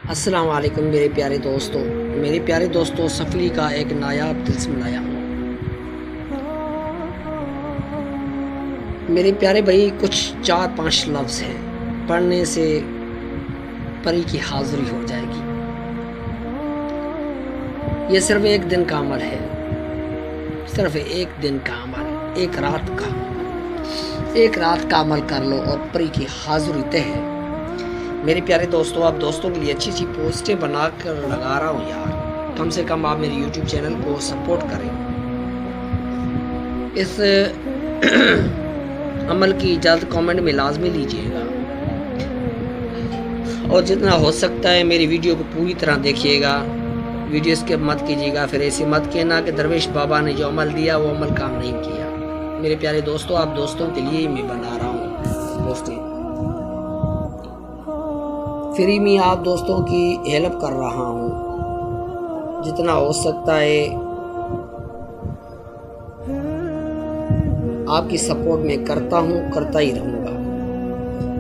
अस्सलाम वालेकुम मेरे प्यारे दोस्तों सफली का एक नायाब तिल्स्म लाया हूँ। मेरे प्यारे भाई, कुछ 4-5 लफ्ज़ हैं, पढ़ने से परी की हाज़िरी हो जाएगी। ये सिर्फ एक दिन का अमल है, सिर्फ एक दिन का अमल, एक रात का अमल कर लो और परी की हाज़िरी तय है। मेरे प्यारे दोस्तों, आप दोस्तों के लिए अच्छी अच्छी पोस्टें बना कर लगा रहा हूँ यार। कम से कम आप मेरे YouTube चैनल को सपोर्ट करें। इस अमल की इजाज़त कमेंट में लाजमी लीजिएगा और जितना हो सकता है मेरी वीडियो को पूरी तरह देखिएगा। वीडियो स्किप मत कीजिएगा। फिर ऐसे मत कहना कि दरवेश बाबा ने जो अमल दिया वो अमल काम नहीं किया। मेरे प्यारे दोस्तों, आप दोस्तों के लिए मैं बना रहा हूँ पोस्टें। फ्री में आप दोस्तों की हेल्प कर रहा हूँ, जितना हो सकता है आपकी सपोर्ट में करता हूँ, करता ही रहूँगा।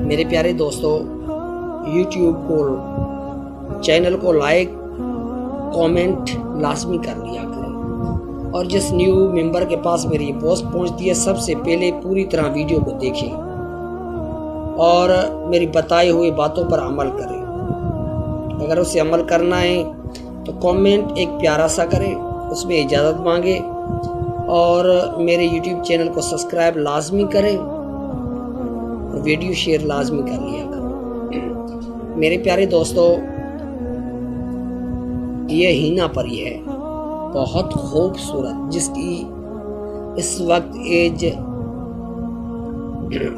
मेरे प्यारे दोस्तों, YouTube को चैनल को लाइक कमेंट लाजमी कर लिया करें और जिस न्यू मेंबर के पास मेरी पोस्ट पहुँचती है सबसे पहले पूरी तरह वीडियो को देखें और मेरी बताई हुई बातों पर अमल करें। अगर उसे अमल करना है तो कमेंट एक प्यारा सा करें, उसमें इजाज़त मांगे और मेरे YouTube चैनल को सब्सक्राइब लाजमी करें और वीडियो शेयर लाजमी कर लिया करें। मेरे प्यारे दोस्तों, ये हीना परी है, बहुत खूबसूरत, जिसकी इस वक्त एज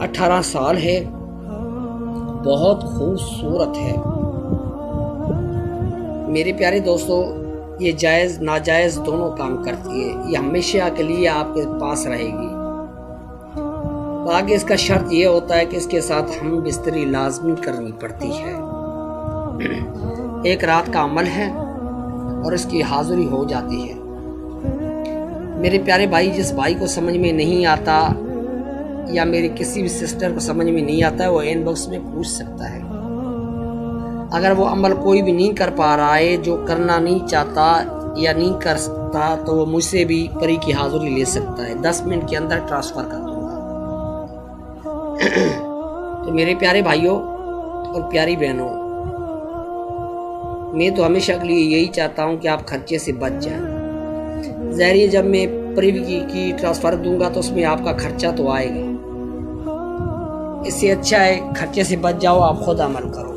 18 साल है। बहुत खूबसूरत है मेरे प्यारे दोस्तों। ये जायज़ नाजायज़ दोनों काम करती है। ये हमेशा के लिए आपके पास रहेगी। आगे इसका शर्त ये होता है कि इसके साथ हम बिस्तरी लाजमी करनी पड़ती है। एक रात का अमल है और इसकी हाज़िरी हो जाती है। मेरे प्यारे भाई, जिस भाई को समझ में नहीं आता या मेरी किसी भी सिस्टर को समझ में नहीं आता है, वो इनबॉक्स में पूछ सकता है। अगर वो अमल कोई भी नहीं कर पा रहा है, जो करना नहीं चाहता या नहीं कर सकता, तो वो मुझसे भी परी की हाज़िरी ले सकता है। 10 मिनट के अंदर ट्रांसफ़र कर दूंगा। तो मेरे प्यारे भाइयों और प्यारी बहनों, मैं तो हमेशा के लिए यही चाहता हूँ कि आप खर्चे से बच जाएं। ज़ाहिर, जब मैं परी की ट्रांसफ़र दूंगा तो उसमें आपका खर्चा तो आएगा। इससे अच्छा है खर्चे से बच जाओ, आप खुद अमल करो।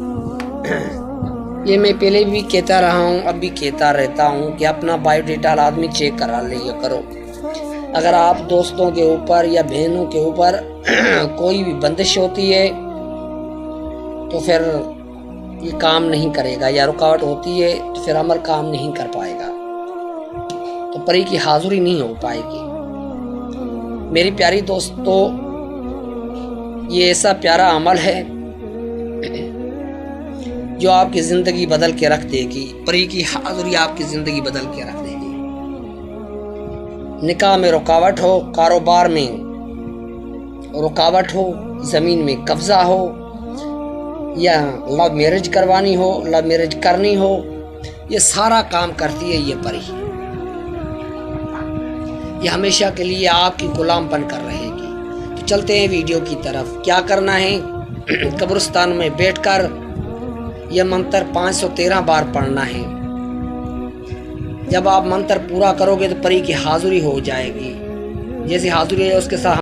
ये मैं पहले भी कहता रहा हूँ, अब भी कहता रहता हूँ कि अपना बायोडेटा आदमी चेक करा लिया करो। अगर आप दोस्तों के ऊपर या बहनों के ऊपर कोई भी बंदिश होती है तो फिर ये काम नहीं करेगा, या रुकावट होती है तो फिर अमल काम नहीं कर पाएगा, तो परी की हाज़िरी नहीं हो पाएगी। मेरी प्यारी दोस्तों, ये ऐसा प्यारा अमल है जो आपकी ज़िंदगी बदल के रख देगी। परी की हाज़िरी आपकी ज़िंदगी बदल के रख देगी। निकाह में रुकावट हो, कारोबार में रुकावट हो, ज़मीन में कब्ज़ा हो, या लव मैरिज करवानी हो, लव मैरिज करनी हो, ये सारा काम करती है ये परी। ये हमेशा के लिए आपकी गुलाम बनकर रहेगी। तो चलते हैं वीडियो की तरफ। क्या करना है, कब्रिस्तान में बैठकर यह मंत्र 513 बार पढ़ना है। जब आप मंत्र पूरा करोगे तो परी की हाज़िरी हो जाएगी। जैसे हाज़िरी है उसके साथ